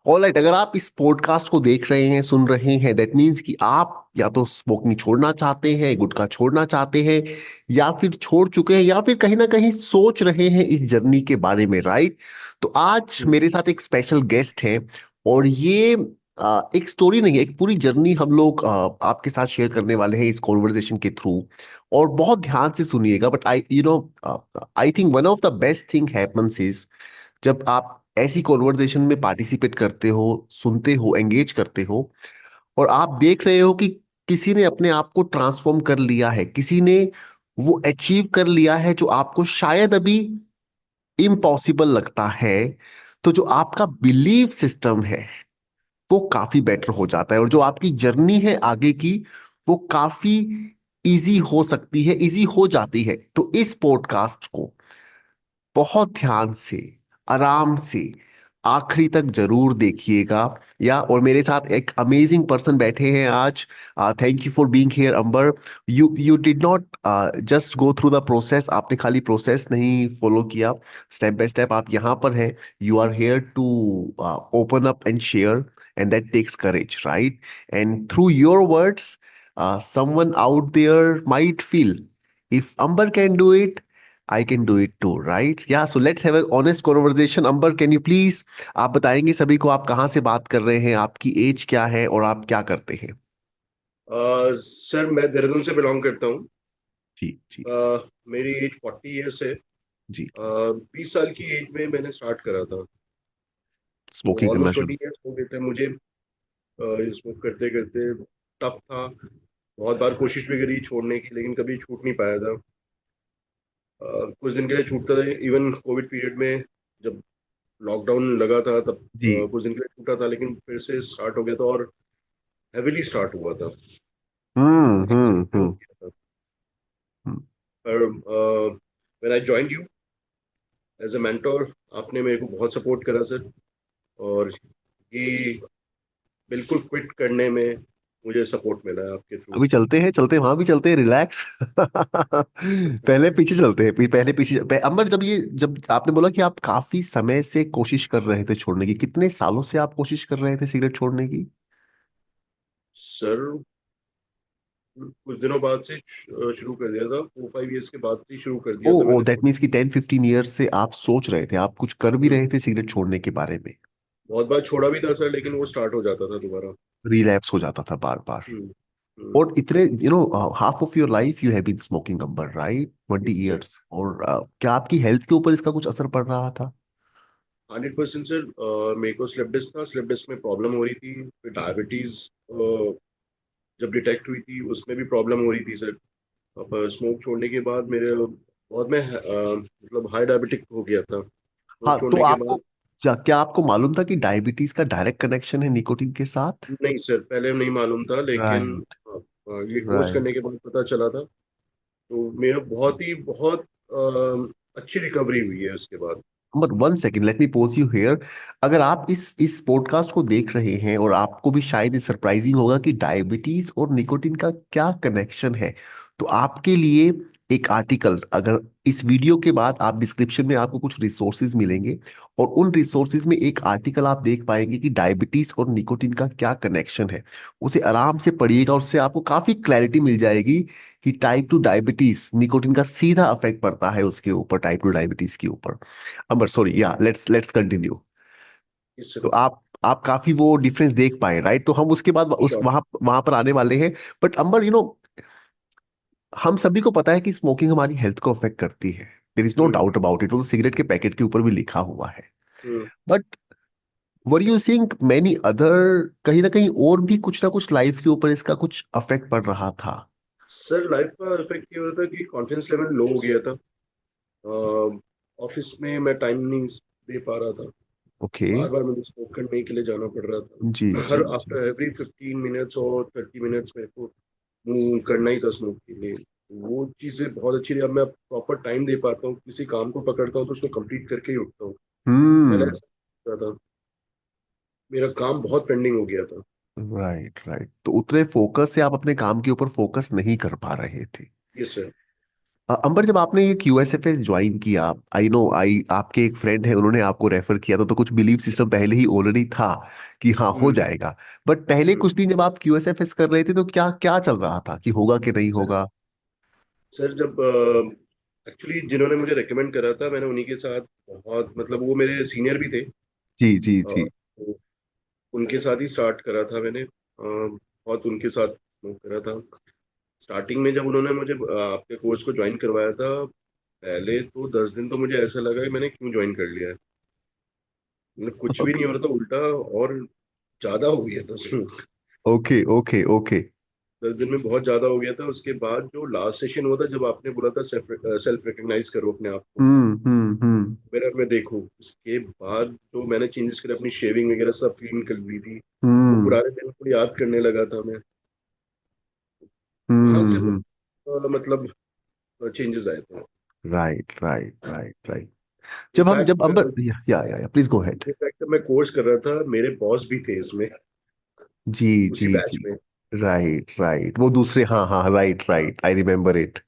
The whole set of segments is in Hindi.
ऑलराइट, अगर आप इस पॉडकास्ट को देख रहे हैं, सुन रहे हैं, दैट मीन्स कि आप या तो स्मोकिंग छोड़ना चाहते हैं, गुटखा छोड़ना चाहते हैं, या फिर छोड़ चुके हैं, या फिर कहीं ना कहीं सोच रहे हैं इस जर्नी के बारे में, राइट? तो आज हम्म। मेरे साथ एक स्पेशल गेस्ट है, और ये एक स्टोरी नहीं है, एक पूरी जर्नी हम लोग आपके साथ शेयर करने वाले हैं इस कॉन्वर्जेशन के थ्रू। और बहुत ध्यान से सुनिएगा, but I think one of the best thing happens is जब आप ऐसी कॉन्वर्जेशन में पार्टिसिपेट करते हो, सुनते हो, एंगेज करते हो, और आप देख रहे हो कि किसी ने अपने आप को ट्रांसफॉर्म कर लिया है, किसी ने वो अचीव कर लिया है जो आपको शायद अभी इम्पॉसिबल लगता है। तो जो आपका बिलीफ सिस्टम है वो काफी बेटर हो जाता है, और जो आपकी जर्नी है आगे की वो काफी इजी हो सकती है, इजी हो जाती है। तो इस पॉडकास्ट को बहुत ध्यान से, आराम से आखिरी तक जरूर देखिएगा। या और मेरे साथ एक अमेजिंग पर्सन बैठे हैं आज। Thank you for being here, Ambar. You did not just go through the process, आपने खाली प्रोसेस नहीं फॉलो किया, स्टेप बाय स्टेप आप यहाँ पर हैं। You are here to open up and share, and that takes courage, right? And through your words someone out there might feel, if Amber can do it, I can do it too, right? Yeah, so let's have an honest conversation. Amber, can you please, आप बताएंगे सभी को आप कहाँ से बात कर रहे हैं, आपकी एज क्या है, और आप क्या करते हैं? सर मैं देहरादून से बिलोंग करता हूँ। जी जी। मेरी एज 40 ईयर्स है। जी। 20 साल की एज में मैंने स्टार्ट करा था। तो स्मोकिंग करना ऑलमोस्ट शुरू। 20 ईयर्स हो गए थे मुझे स्मोक करते करते। टफ था। बहुत बार कोशिश भी करी छोड़ने की, लेकिन कभी छूट नहीं पाया था। कुछ दिन के लिए छूटता था, इवन कोविड पीरियड में जब लॉकडाउन लगा था तब जी। कुछ दिन के लिए छूटा था, लेकिन फिर से स्टार्ट हो गया था और हेविली स्टार्ट हुआ था। हम्म। एग्जॉस्ट हो गया था। हम्म। पर when I joined you as a mentor, आपने मेरे को बहुत सपोर्ट करा सर। और ये बिल्कुल क्विट करने में मुझे सपोर्ट मिला है आपके थ्रू। अभी चलते हैं, चलते हैं, वहां भी चलते हैं, रिलैक्स। पहले पीछे चलते हैं, पहले पीछे अंबर, जब आपने बोला कि आप काफी समय से कोशिश कर रहे थे छोड़ने की, कितने सालों से आप कोशिश कर रहे थे सिगरेट छोड़ने की? सर कुछ दिनों बाद से शुरू कर दिया था, 4-5 ईयर्स के बाद से शुरू कर ओ दिया था ओ मैंने दैट छोड़ना। मीन्स कि 10-15 ईयर्स से आप सोच रहे थे, आप कुछ कर भी हम्म। रहे थे सिगरेट छोड़ने के बारे में। बहुत बार छोड़ा भी था सर, लेकिन वो स्टार्ट हो जाता था दोबारा। रिलैप्स हो जाता था बार बार। हम्म। हम्म। और इतने half of your life you have been smoking, Ambar, right? Twenty yes sir. Years और क्या आपकी हेल्थ के ऊपर इसका कुछ असर पड़ रहा था? 100% सर। मेरे को स्लिप डिस्क था, स्लिप डिस्क में प्रॉब्लम हो रही थी। फिर डायबिटीज जब डिटेक्ट हुई थी उसमें भी प्रॉब्लम हो रही थी सर। अब स्मोक छोड़ने के बाद मेरे बहुत मैं मतलब हाई डायबिटिक हो गया था हाँ, स्मोक तो छोड़ने के आपको बाद। क्या आपको मालूम था कि डायबिटीज का डायरेक्ट कनेक्शन है निकोटीन के साथ? नहीं सर, पहले नहीं मालूम था, लेकिन राइट। ये खोज राइट। करने के बाद पता चला था। तो मेरा बहुत अच्छी रिकवरी हुई है उसके बाद। But one second, let me pose you here. अगर आप इस पॉडकास्ट को देख रहे हैं, और आपको भी शायद ये सरप्राइजिंग होगा कि डायबिटीज और निकोटीन का क्या कनेक्शन है, तो आपके लिए एक आर्टिकल, अगर इस वीडियो के बाद आप डिस्क्रिप्शन में आपको कुछ रिसोर्सेज मिलेंगे, और उन रिसोर्सेज में एक आर्टिकल आप देख पाएंगे कि डायबिटीज और निकोटीन का क्या कनेक्शन है। उसे आराम से पढ़िएगा, और उससे आपको काफी क्लैरिटी मिल जाएगी कि टाइप 2 डायबिटीज, निकोटीन का सीधा अफेक्ट पड़ता है उसके ऊपर, टाइप 2 डायबिटीज के ऊपर। अंबर, सॉरी, या लेट्स कंटिन्यू। इस तो आप काफी वो डिफरेंस देख पाए, राइट? तो हम उसके बाद उस श्योर। वहां वहां पर आने वाले हैं। बट अंबर, हम सभी को पता है कि स्मोकिंग हमारी हेल्थ को अफेक्ट करती है। There is no hmm. Doubt about it, वो सिगरेट के पैकेट के ऊपर भी लिखा हुआ है। Hmm. But were you seeing many other, कहीं ना कहीं और भी कुछ ना कुछ लाइफ के ऊपर इसका कुछ अफेक्ट पड़ रहा था? सर लाइफ का इफेक्ट ये होता है कि कॉन्फिडेंस लेवल लो हो गया था। ऑफिस में मैं टाइम नहीं दे पा रहा था। ओके। बार बार मुझे स्मोक करने के लिए जाना पड़ रहा जी था। जी हर जी। आफ्टर एवरी 15 मिनट्स और 30 मिनट्स मेरे को मूव करना ही था स्मोक के लिए। वो चीज़ें बहुत अच्छी रही। अब मैं प्रॉपर टाइम दे पाता हूँ, किसी काम को पकड़ता हूँ तो उसको कंप्लीट करके ही उठता हूँ। पहले हम्म। ऐसा होता था, मेरा काम बहुत पेंडिंग हो गया था। राइट राइट, तो उतने फोकस से आप अपने काम के ऊपर फोकस नहीं कर पा रहे थे। Yes sir. अंबर, जब आपने ये QSFS ज्वाइन किया, आई नो, आई आपके एक फ्रेंड है, उन्होंने आपको रेफर किया था, तो कुछ बिलीफ सिस्टम पहले ही ऑलरेडी था कि हाँ हो हम्म। जाएगा। बट पहले हम्म। कुछ दिन जब आप QSFS कर रहे थे तो क्या क्या चल रहा था कि होगा कि नहीं सर होगा? सर जब एक्चुअली जिन्होंने मुझे रेकमेंड करा था, मैंने उन्हीं के साथ बहुत, मतलब वो मेरे सीनियर भी थे। जी जी जी। तो उनके साथ ही स्टार्ट करा था मैंने, बहुत उनके साथ वो करा था। स्टार्टिंग में जब उन्होंने मुझे आपके कोर्स को ज्वाइन करवाया था, पहले तो 10 दिन तो मुझे ऐसा लगा कि मैंने क्यों ज्वाइन कर लिया है। मतलब कुछ भी नहीं हो रहा था, उल्टा और ज्यादा हो गया था उसमें। Okay okay okay. 10 दिन में बहुत ज्यादा हो गया था। उसके बाद जो लास्ट सेशन हुआ था, जब आपने बोला था सेल्फ रिकग्नाइज करो अपने आप को, हम्म। मिरर में देखो, उसके बाद जो मैंने चेंजेस करे, अपनी शेविंग वगैरह सब क्लीन कर ली थी। वो हम्म पुराने दिन को याद करने लगा था मैं। वहां से हम्म। मतलब चेंजेस आए थे। Right right right right. जब इनफैक्ट अंबर, या प्लीज गो हेड। इनफैक्ट मैं कोर्स कर रहा था, मेरे बॉस भी थे इसमें, जी उसी जी जी। बैच में। राइट राइट, वो दूसरे, हाँ हाँ, राइट हाँ, राइट, आई रिमेम्बर इट।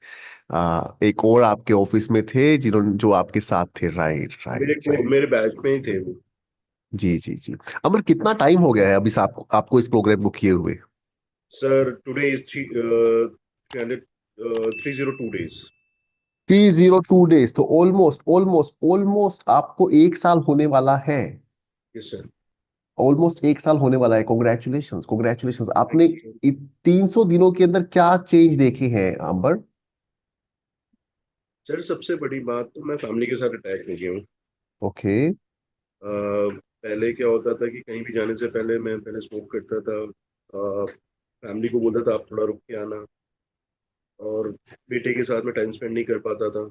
एक और आपके ऑफिस में थे जिन्होंने, जो आपके साथ थे, राइट राइट राइट। मेरे बैच में ही थे वो। जी जी जी। अमर, कितना टाइम हो गया है अभी से आपको आपको इस प्रोग्राम को किए हुए? Sir today is 302 days. 302 days, तो ऑलमोस्ट ऑलमोस्ट ऑलमोस्ट आपको एक साल होने वाला है। Yes sir. ऑलमोस्ट एक साल होने वाला है। Congratulations congratulations. आपने थैंक यू सर। 300 दिनों के अंदर क्या चेंज देखे हैं अंबर? सर सबसे बड़ी बात तो, मैं फैमिली के साथ अटैच नहीं किया हूँ। ओके। पहले क्या होता था कि कहीं भी जाने से पहले मैं पहले स्मोक करता था। फैमिली को बोलता था आप थोड़ा रुक के आना, और बेटे के साथ में टाइम स्पेंड नहीं कर पाता था।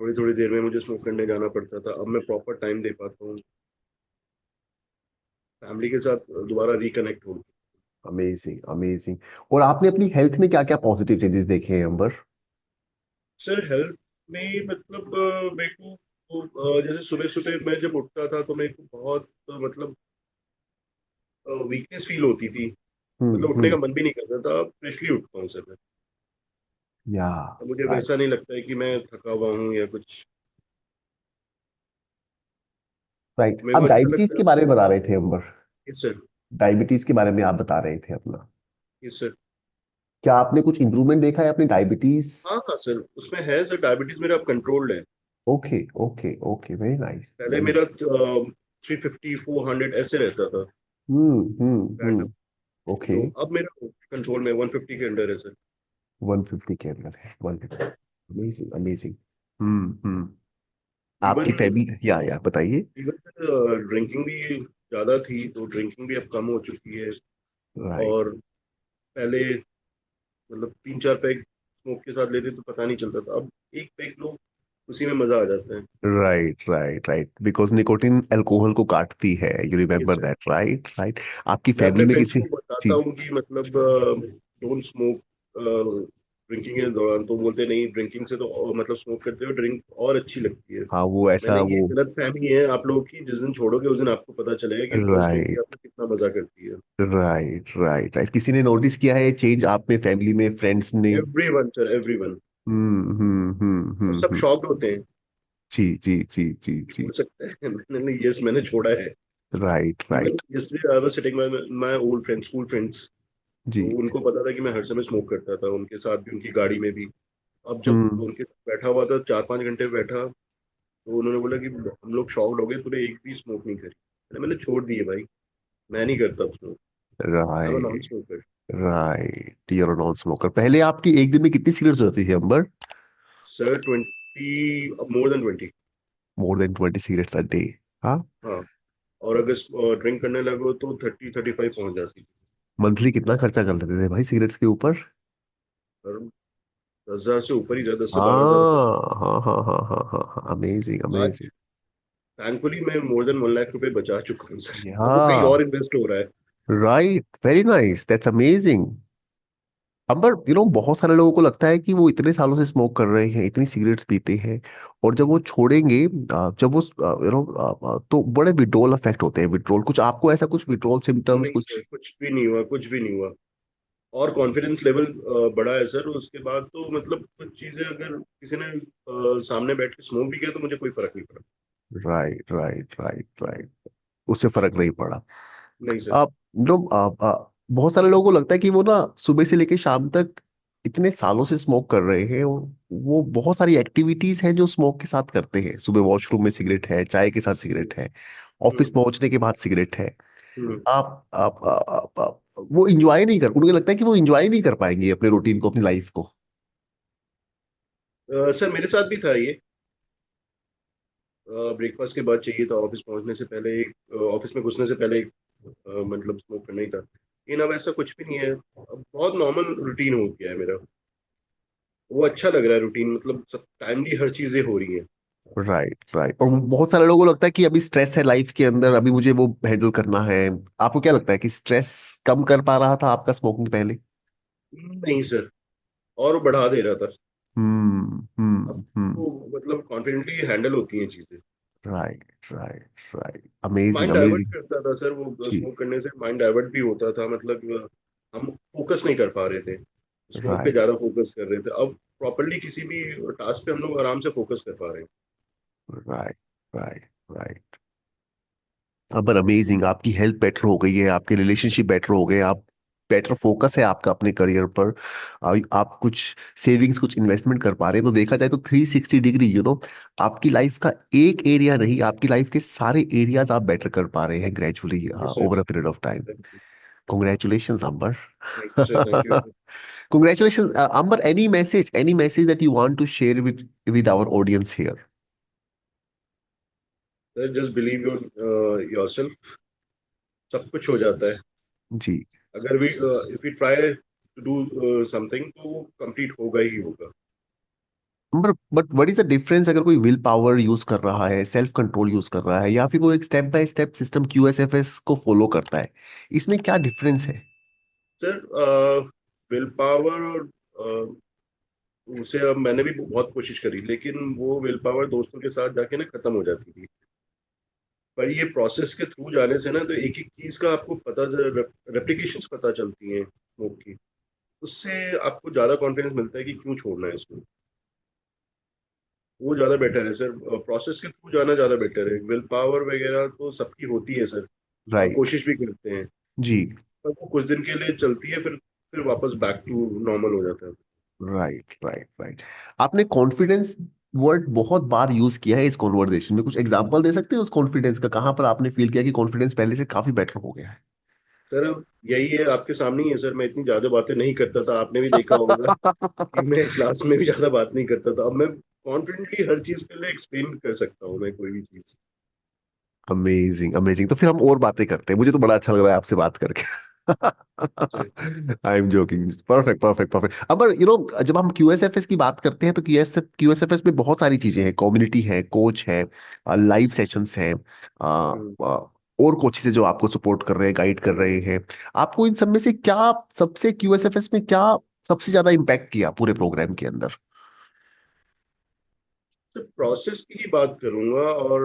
थोड़ी थोड़ी देर में मुझे स्मोक करने जाना पड़ता था। अब मैं प्रॉपर टाइम दे पाता हूँ, फैमिली के साथ दोबारा रिकनेक्ट हो। Amazing amazing. और आपने अपनी हेल्थ में क्या क्या पॉजिटिव चेंजेस देखे हैं अंबर? सर हेल्थ में मतलब मेरे को जैसे सुबह सुबह मैं जब उठता था तो मेरे को बहुत मतलब वीकनेस फील होती थी। मतलब उठने का हम्म। मन भी नहीं करता था। फ्रेशली उठता हूँ सर मैं। या अब मुझे राइट वैसा नहीं लगता है कि मैं थका हुआ हूँ या कुछ। राइट। मेरे को आप अच्छा डायबिटीज लगता के है। बारे में बता रहे थे अंबर। Yes sir. डायबिटीज के बारे में आप बता रहे थे अपना। Yes sir. क्या आपने कुछ इंप्रूवमेंट देखा है अपनी डायबिटीज? हाँ हाँ सर, उसमें है सर, डायबिटीज मेरा अब कंट्रोल्ड है। Okay okay okay, very nice पहले वेरी। मेरा 350 400 ऐसे रहता था हम्म। रैंडम। ओके। तो अब मेरा कंट्रोल में 150 के अंडर है सर। 150 के अंदर है, 150। Amazing amazing. हम्म। आपकी इवन फैमिली, या बताइए। इवन सर ड्रिंकिंग भी ज्यादा थी, तो ड्रिंकिंग भी अब कम हो चुकी है। राइट और पहले मतलब 3 4 पैग स्मोक के साथ लेते तो पता नहीं चलता था। अब एक पैग लो, उसी में मजा आ जाता है। Right right right, because nicotine alcohol को काटती है, you yes remember sir. That, right right. आपकी मैं अपने फैमिली में फ्रेंड्स किसी? को बताता जी। हूँ कि मतलब डोंट स्मोक ड्रिंकिंग के दौरान, तो बोलते नहीं, ड्रिंकिंग से तो मतलब स्मोक करते हो ड्रिंक और अच्छी लगती है। हाँ, वो मैंने, ऐसा ये वो। गलत फहमी है आप लोगों की, जिस दिन छोड़ोगे उस दिन आपको पता चलेगा कि फर्स्ट ड्रिंक राइट आपको कितना मजा करती है। Right right right. किसी ने नोटिस किया है चेंज आप में, फैमिली में, फ्रेंड्स ने? Every one sir, every one. और सब हम्म। शॉक्ड होते हैं जी जी जी जी कि जी। छोड़ सकते हैं। मैंने, यस मैंने छोड़ा है। Right even right. Yesterday I was sitting my old friends, school friends. तो जी। उनको पता था कि मैं हर समय स्मोक करता था, उनके साथ भी, उनकी गाड़ी में भी। अब जब हम्म। उनके साथ बैठा हुआ था, 4 5 घंटे बैठा, तो उन्होंने बोला कि हम लोग शॉक्ड हो गए, तूने एक भी स्मोक नहीं करी। मैंने छोड़ दिए भाई, मैं नहीं करता smoke. I am non right smoker. Right, you're non smoker. पहले आपकी एक दिन में कितनी सिगरेट्स होती थी Ambar? Sir 20, more than 20। More than 20 cigarettes a day? हाँ। हाँ। और अगर ड्रिंक करने लगो तो 30 35 पहुंच जाती। मंथली कितना खर्चा कर लेते थे भाई सिगरेट्स के ऊपर? और 10,000 से ऊपर ही, 10 से 12 हज़ार रुपये। हाँ, अमेजिंग आज अमेजिंग। थैंकफुली मैं मोर देन 1 लाख रुपए बचा चुका हूँ सर। या अब वो कहीं और इन्वेस्ट हो रहा है। Right, very nice, that's amazing. Ambar, बहुत सारे लोगों को लगता है कि वो इतने सालों से स्मोक कर रहे हैं, इतनी सिगरेट्स पीते हैं, और जब वो छोड़ेंगे, जब वो तो बड़े विड्रोल इफेक्ट होते हैं। विड्रोल, कुछ आपको ऐसा कुछ विड्रोल सिम्टम्स नहीं सर, कुछ? कुछ भी नहीं हुआ, कुछ भी नहीं हुआ। और कॉन्फिडेंस लेवल बढ़ा है सर। उसके बाद तो मतलब कुछ चीजें अगर किसी ने सामने बैठ के स्मोक भी किया तो मुझे कोई फर्क नहीं पड़ा। Right, right, right, right. उससे फर्क नहीं पड़ा। नहीं सर। आप नो बहुत सारे लोगों को लगता है कि वो ना सुबह से लेकर शाम तक इतने सालों से स्मोक कर रहे हैं, वो बहुत सारी एक्टिविटीज हैं जो स्मोक के साथ करते हैं। सुबह वॉशरूम में सिगरेट है, चाय के साथ सिगरेट है, ऑफिस हम्म पहुंचने के बाद सिगरेट है। हम्म। वो इंजॉय नहीं कर, उनको लगता है कि वो इंजॉय नहीं कर पाएंगे अपने रूटीन को, अपनी लाइफ को। सर मेरे साथ भी था ये। ब्रेकफास्ट के बाद चाहिए था, ऑफिस पहुंचने से पहले एक ऑफिस में घुसने से पहले एक मतलब स्मोक करना ही था। लेकिन अब ऐसा कुछ भी नहीं है, अब बहुत नॉर्मल रूटीन हो गया है मेरा। वो अच्छा लग रहा है रूटीन, मतलब सब टाइमली हर चीजें हो रही हैं। Right, right. और बहुत सारे लोगों को लगता है कि अभी स्ट्रेस है लाइफ के अंदर, अभी मुझे वो हैंडल करना है। आपको क्या लगता है कि स्ट्रेस कम कर पा रहा था आपका स्मोकिंग पहले? नहीं सर, और बढ़ा दे रहा था। अब हम्म। तो मतलब कॉन्फिडेंटली हैंडल होती हैं चीजें। Right, right, right. Amazing, mind divert amazing. करता था सर, वो जी। स्मोक करने से माइंड डाइवर्ट भी होता था, मतलब हम फोकस नहीं कर पा रहे थे, स्मोक पे राइट, ज्यादा फोकस कर रहे थे। अब प्रॉपरली किसी भी टास्क पे हम लोग आराम से फोकस कर पा रहे हैं। Right, right, right. पर अमेजिंग, आपकी हेल्थ बेटर हो गई है, आपके रिलेशनशिप बेटर हो गए, आप बेटर फोकस है आपका अपने करियर पर। आप कुछ सेविंग्स, कुछ इन्वेस्टमेंट कर पा रहे हैं। तो देखा जाए तो 360 डिग्री, आपकी लाइफ का एक एरिया नहीं, आपकी लाइफ के सारे एरियाज आप बेटर कर पा रहे हैं gradually yes over a period of time. Sir. Congratulations, Amber. Thank you sir, thank you. Congratulations, Amber. Any message that you want to share with our audience here? Sir just believe yourself, सब कुछ हो जाता है। जी। अगर भी if you try to do something तो वो कंप्लीट होगा ही होगा। But what is the difference अगर कोई विल पावर यूज कर रहा है, सेल्फ कंट्रोल यूज कर रहा है, या फिर वो एक step by step system QSFS को फॉलो करता है? इसमें क्या डिफरेंस है? सर विल पावर और उसे अब मैंने भी बहुत कोशिश करी, लेकिन वो विल पावर दोस्तों के साथ जाके ना खत्म हो जाती थी। पर ये प्रोसेस के थ्रू जाने से ना तो एक एक चीज का आपको पता, रेप्लिकेशंस पता चलती हैं स्मोक की। उससे आपको ज्यादा कॉन्फिडेंस मिलता है कि क्यों छोड़ना है इसको। वो ज्यादा बेटर है सर, प्रोसेस के थ्रू जाना ज्यादा बेटर है। विल पावर वगैरह तो सबकी होती है सर, और राइट। कोशिश भी करते हैं, जी। पर वो कुछ दिन के लिए चलती है, फिर वापस बैक टू नॉर्मल हो जाता है। Right, right, right. आपने कॉन्फिडेंस वर्ड बहुत बार यूज किया है इस कॉन्वर्सेशन में। कुछ एग्जांपल दे सकते हैं उस कॉन्फिडेंस का, कहां पर आपने फील किया कि कॉन्फिडेंस पहले से काफी बेटर हो गया सर अब यही है, आपके सामने ही है सर। मैं इतनी ज्यादा बातें नहीं करता था, आपने भी देखा होगा कि है? मैं क्लास में भी ज्यादा बात नहीं करता था। अब मैं कॉन्फिडेंटली हर चीज के लिए एक्सप्लेन कर सकता हूँ मैं कोई भी चीज। Amazing, amazing. तो फिर हम और बातें करते हैं, मुझे तो बड़ा अच्छा लग रहा है आपसे बात करके। Sir. I am joking. Perfect, perfect, perfect. अब जब हम QSFS की बात करते हैं तो QSFS में बहुत सारी चीजें हैं, कम्युनिटी है, कोच है, लाइव सेशंस हैं, हम्म। और कोचेस जो आपको सपोर्ट कर रहे हैं, गाइड कर रहे हैं। आपको इन सब में से क्या, सबसे QSFS में क्या सबसे ज्यादा इम्पैक्ट किया पूरे प्रोग्राम के अंदर? सर प्रोसेस की ही बात करूंगा। और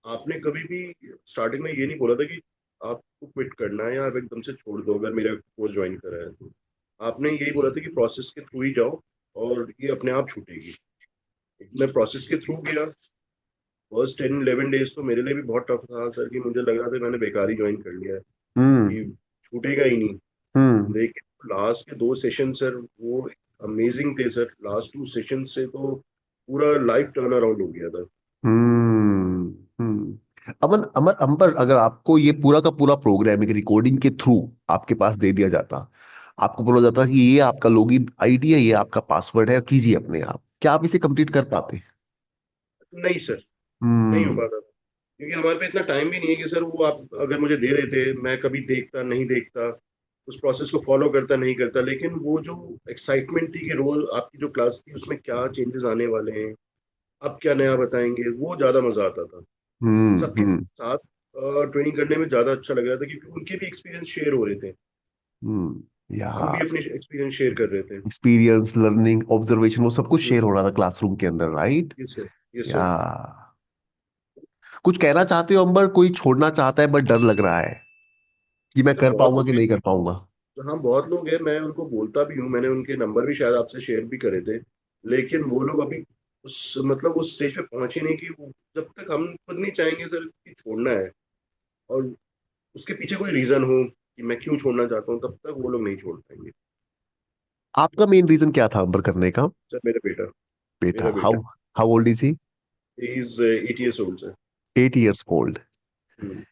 आपने कभी भी स्टार्टिंग में ये नहीं बोला था कि आपको क्विट करना है या आप एकदम से छोड़ दो अगर मेरा कोर्स ज्वाइन करा है तो। आपने यही बोला था कि प्रोसेस के थ्रू ही जाओ और ये अपने आप छूटेगी। मैं प्रोसेस के थ्रू गया। फर्स्ट 10-11 डेज तो मेरे लिए भी बहुत टफ था सर, कि मुझे लग रहा था मैंने बेकार ही ज्वाइन कर लिया है, हम्म। कि छूटेगा ही नहीं। हम्म। लेकिन लास्ट के 2 सेशन सर वो अमेजिंग थे सर। लास्ट 2 सेशन से तो पूरा लाइफ टर्न अराउंड हो गया था। अमन, अमर, अंबर, अगर आपको ये पूरा का पूरा प्रोग्राम एक रिकॉर्डिंग के थ्रू आपके पास दे दिया जाता, आपको बोला जाता कि ये आपका लॉगिन आईडी है, ये आपका पासवर्ड है, कीजिए अपने आप, क्या आप इसे कंप्लीट कर पाते? नहीं सर, नहीं हो हम्म। पाता था। क्योंकि हमारे पे इतना टाइम भी नहीं है कि सर वो आप अगर मुझे दे देते, मैं कभी देखता नहीं देखता, उस प्रोसेस को फॉलो करता नहीं करता। लेकिन वो जो एक्साइटमेंट थी कि रोज आपकी जो क्लास थी उसमें क्या चेंजेस आने वाले हैं, अब क्या नया बताएंगे, वो ज्यादा मजा आता था। सबके हम्म। साथ ट्रेनिंग करने में ज्यादा अच्छा लग रहा था, क्योंकि उनके भी एक्सपीरियंस शेयर हो रहे थे, या हम भी अपने एक्सपीरियंस शेयर कर रहे थे। एक्सपीरियंस, लर्निंग, ऑब्जर्वेशन, वो सब कुछ शेयर हम्म। हो रहा था क्लासरूम के अंदर, राइट? यस सर, यस या सर। कुछ कहना चाहते हो अंबर? कोई छोड़ना चाहता है बट डर लग रहा है कि मैं सर कर बहुत पाऊंगा कि लोग नहीं कर पाऊंगा? हाँ बहुत लोग हैं, मैं उनको बोलता भी हूँ, मैंने उनके नंबर भी शायद आपसे शेयर भी करे थे, लेकिन वो लोग अभी उस मतलब उस स्टेज पे पहुंचे नहीं कि जब तक हम खुद नहीं चाहेंगे सर कि छोड़ना है, और उसके पीछे कोई रीजन हो कि मैं क्यों छोड़ना चाहता हूँ, तब तक वो लोग नहीं छोड़ पाएंगे। आपका मेन रीजन क्या था अंबर करने का? सर मेरा बेटा, बेटा, मेरा बेटा how how old is he? Is 8 years old sir. 8 years old. Hmm.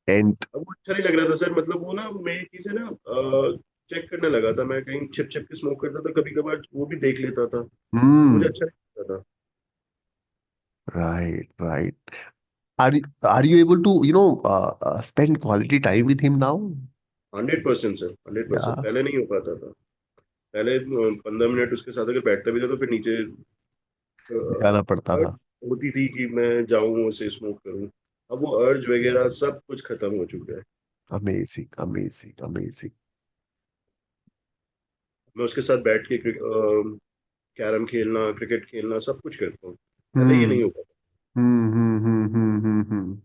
And अब वो अच्छा नहीं लग रहा था सर, मतलब वो ना मेरी चीजें ना चेक करने लगा था, मैं कहीं छिप छिप के स्मोक करता था, कभी कभार वो भी देख लेता था, तो मुझे हम्म, अच्छा नहीं लगता था। Right right. Are you able to spend quality time with him now? 100% sir, 100%, या पहले नहीं हो पाता था। पहले 15 मिनट उसके साथ अगर बैठता भी था तो फिर नीचे जाना पड़ता अर्ज था. होती थी कि मैं जाऊं उसे स्मोक करूं। अब वो अर्ज वगैरह सब कुछ खत्म हो चुका है। Amazing amazing amazing. मैं उसके साथ बैठ के कैरम खेलना, क्रिकेट खेलना, सब कुछ करता हूँ। पहले ये हम्म नहीं हो पाता। Hmm.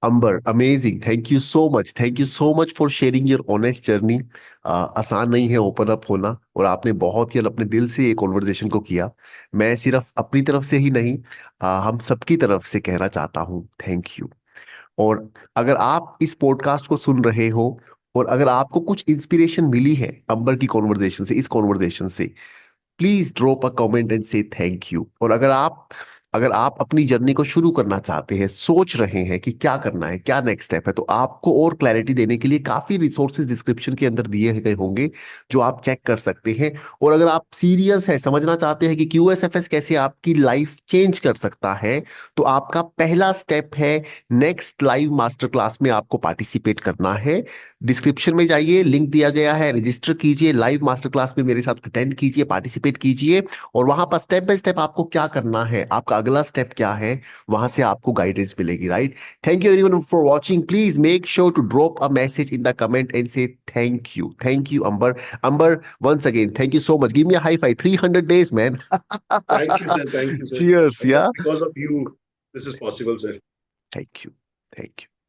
Ambar, amazing. Thank you so much, thank you so much for sharing your honest journey. आसान नहीं है ओपन अप होना, और आपने बहुत ही अपने दिल से ये कॉन्वर्जेशन को किया. मैं सिर्फ अपनी तरफ से ही नहीं, हम सबकी तरफ से कहना चाहता हूँ थैंक यू. और अगर आप इस पॉडकास्ट को सुन रहे हो, और अगर आपको कुछ इंस्पिरेशन मिली है अंबर की कॉन्वर्जेशन से, इस कॉन्वर्जेशन से, please drop a comment and say thank you. और अगर आप अपनी जर्नी को शुरू करना चाहते हैं, सोच रहे हैं कि क्या करना है, क्या नेक्स्ट स्टेप है, तो आपको और क्लैरिटी देने के लिए काफी रिसोर्सेज डिस्क्रिप्शन के अंदर दिए गए होंगे, जो आप चेक कर सकते हैं. और अगर आप सीरियस है, समझना चाहते हैं कि क्यूएसएफएस कैसे आपकी लाइफ चेंज कर सकता है, तो आपका पहला स्टेप है, नेक्स्ट लाइव मास्टर क्लास में आपको पार्टिसिपेट करना है. डिस्क्रिप्शन में जाइए, लिंक दिया गया है, रजिस्टर कीजिए, लाइव मास्टर क्लास में मेरे साथ अटेंड कीजिए, पार्टिसिपेट कीजिए. और वहां पर स्टेप बाय स्टेप आपको क्या करना है, आपका अगला स्टेप क्या है, वहां से आपको गाइडेंस मिलेगी. Right. Thank you everyone for watching. Please make sure to drop a message in the comment and say thank you Ambar. Ambar, once again thank you so much. Give me a high five. 300 days, man. Thank you sir, thank you sir. Cheers. मतलब Yeah. Because of you this is possible sir. Thank you. Thank you.